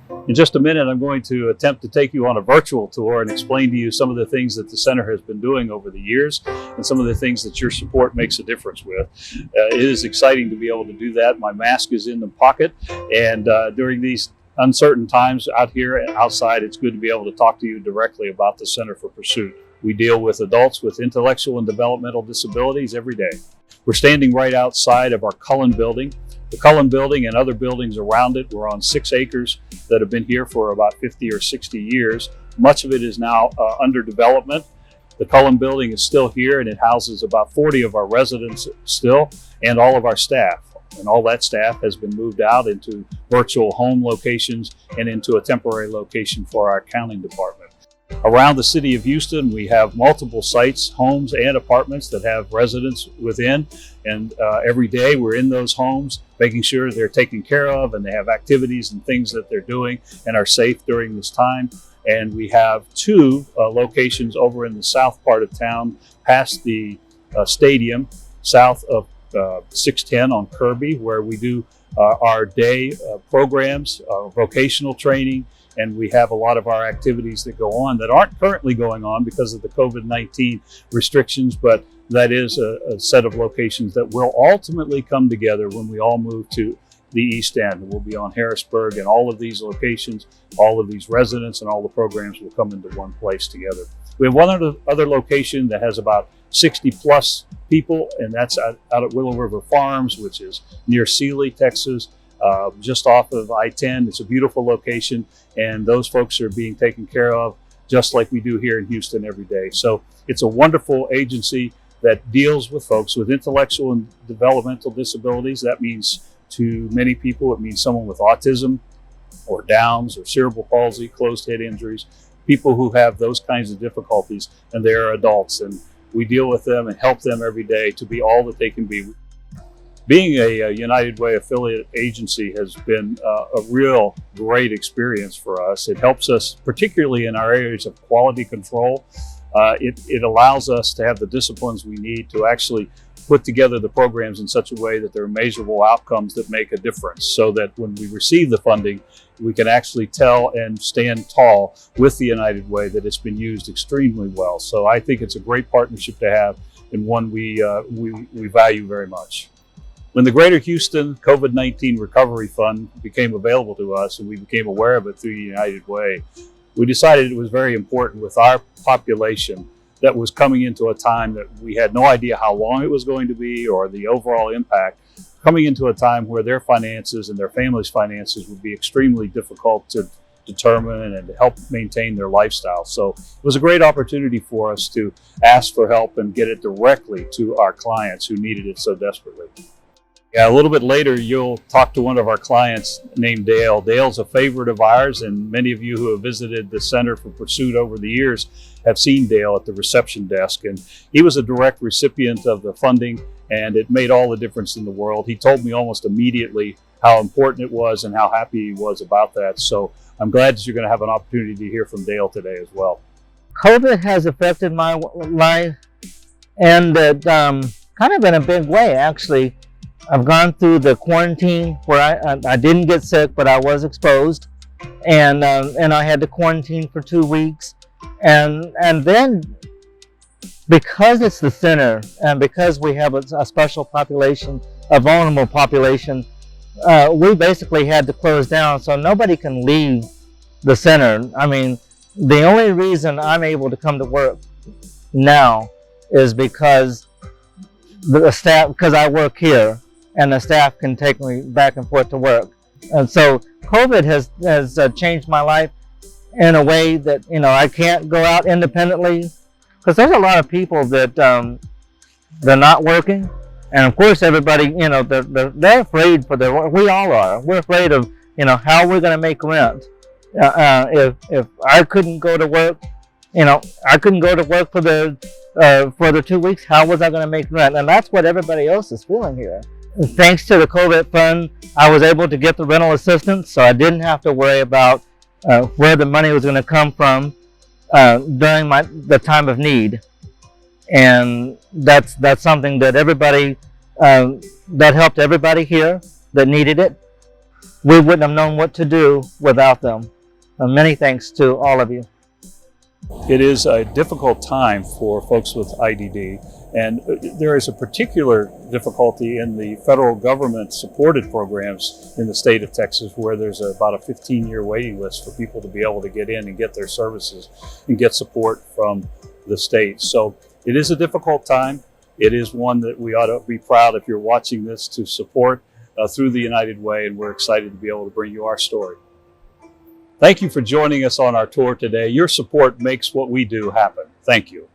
In just a minute, I'm going to attempt to take you on a virtual tour and explain to you some of the things that the center has been doing over the years and some of the things that your support makes a difference with. It is exciting to be able to do that. My mask is in the pocket, and during these uncertain times out here and outside, it's good to be able to talk to you directly about the Center for Pursuit. We deal with adults with intellectual and developmental disabilities every day. We're standing right outside of our Cullen building. The Cullen building and other buildings around it were on 6 acres that have been here for about 50 or 60 years. Much of it is now under development. The Cullen building is still here, and it houses about 40 of our residents still and all of our staff. And all that staff has been moved out into virtual home locations and into a temporary location for our accounting department. Around the city of Houston, we have multiple sites, homes and apartments that have residents within. And every day we're in those homes, making sure they're taken care of and they have activities and things that they're doing and are safe during this time. And we have 2 locations over in the south part of town, past the stadium, south of 610 on Kirby, where we do our day programs, vocational training, and we have a lot of our activities that go on that aren't currently going on because of the COVID-19 restrictions, but that is a set of locations that will ultimately come together when we all move to the East End. We'll be on Harrisburg, and all of these locations, all of these residents, and all the programs will come into one place together. We have one other location that has about 60 plus people, and that's out at Willow River Farms, which is near Sealy, Texas, just off of I-10. It's a beautiful location, and those folks are being taken care of just like we do here in Houston every day. So it's a wonderful agency that deals with folks with intellectual and developmental disabilities. That means to many people, it means someone with autism or Downs or cerebral palsy, closed head injuries, people who have those kinds of difficulties, and they are adults. And we deal with them and help them every day to be all that they can be. Being a United Way affiliate agency has been a real great experience for us. It helps us, particularly in our areas of quality control. It allows us to have the disciplines we need to actually put together the programs in such a way that there are measurable outcomes that make a difference, so that when we receive the funding, we can actually tell and stand tall with the United Way that it's been used extremely well. So I think it's a great partnership to have, and one we value very much. When the Greater Houston COVID-19 Recovery Fund became available to us, and we became aware of it through the United Way, we decided it was very important with our population that was coming into a time that we had no idea how long it was going to be or the overall impact, coming into a time where their finances and their families' finances would be extremely difficult to determine and to help maintain their lifestyle. So it was a great opportunity for us to ask for help and get it directly to our clients who needed it so desperately. Yeah, a little bit later, you'll talk to one of our clients named Dale. Dale's a favorite of ours, and many of you who have visited the Center for Pursuit over the years have seen Dale at the reception desk. And he was a direct recipient of the funding, and it made all the difference in the world. He told me almost immediately how important it was and how happy he was about that. So I'm glad that you're going to have an opportunity to hear from Dale today as well. COVID has affected my life, and kind of in a big way, actually. I've gone through the quarantine where I didn't get sick, but I was exposed, and I had to quarantine for 2 weeks, and then because it's the center and because we have a special population, a vulnerable population, we basically had to close down, so nobody can leave the center. I mean, the only reason I'm able to come to work now is because the staff, because I work here, and the staff can take me back and forth to work. And so COVID has changed my life in a way that, you know, I can't go out independently, because there's a lot of people that they're not working. And of course, everybody, you know, they're afraid for their work. We all are. We're afraid of, you know, how we're going to make rent. If I couldn't go to work, you know, I couldn't go to work for the 2 weeks, how was I going to make rent? And that's what everybody else is feeling here. Thanks to the COVID fund, I was able to get the rental assistance, so I didn't have to worry about where the money was going to come from during the time of need. And that's something that everybody, that helped everybody here that needed it. we wouldn't have known what to do without them. Many thanks to all of you. It is a difficult time for folks with IDD, and there is a particular difficulty in the federal government supported programs in the state of Texas, where there's about a 15-year waiting list for people to be able to get in and get their services and get support from the state. So it is a difficult time. It is one that we ought to be proud, if you're watching this, to support through the United Way, and we're excited to be able to bring you our story. Thank you for joining us on our tour today. Your support makes what we do happen. Thank you.